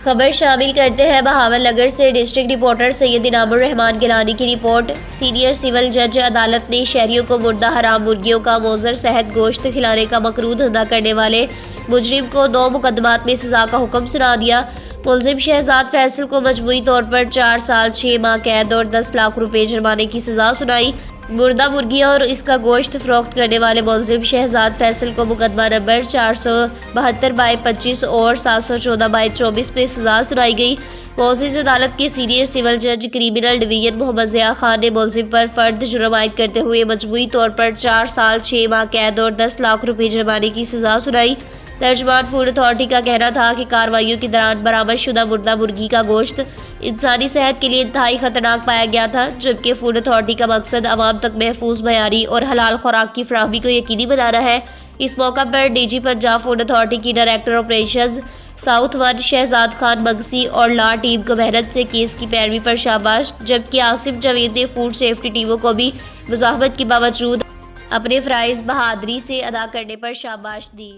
خبر شامل کرتے ہیں بہاول نگر سے ڈسٹرکٹ رپورٹر سید انعام الرحمان گیلانی کی رپورٹ۔ سینئر سول جج عدالت نے شہریوں کو مردہ حرام مرغیوں کا مضر صحت گوشت کھلانے کا مکروہ دھندا کرنے والے مجرم کو 2 مقدمات میں سزا کا حکم سنا دیا۔ ملزم شہزاد فیصل کو مجموعی طور پر 4 سال 6 ماہ قید اور 10 لاکھ روپے جرمانے کی سزا سنائی۔ مردہ مرغیاں اور اس کا گوشت فروخت کرنے والے ملزم شہزاد فیصل کو مقدمہ نمبر 472/25 اور 714/24 میں سزا سنائی گئی۔ معزز عدالت کے سینئر سول جج کریمنل ڈویژن محمد ضیاء خان نے ملزم پر فرد جرم عائد کرتے ہوئے مجموعی طور پر 4 سال 6 ماہ قید اور 10 لاکھ روپے جرمانے کی سزا سنائی۔ ترجمان فوڈ اتھارٹی کا کہنا تھا کہ کارروائیوں کے دوران برآمد شدہ مردہ مرغی کا گوشت انسانی صحت کے لیے انتہائی خطرناک پایا گیا تھا، جبکہ فوڈ اتھارٹی کا مقصد عوام تک محفوظ، معیاری اور حلال خوراک کی فراہمی کو یقینی بنانا ہے۔ اس موقع پر D G Punjab food authority کی director operations south 1 Shahzad Khan Magsi اور لا ٹیم کو محنت سے کیس کی پیروی پر شاباش، جبکہ عاصم جاوید نے فوڈ سیفٹی ٹیموں کو بھی مزاحمت کے باوجود اپنے فرائض بہادری سے ادا کرنے پر شاباش دی۔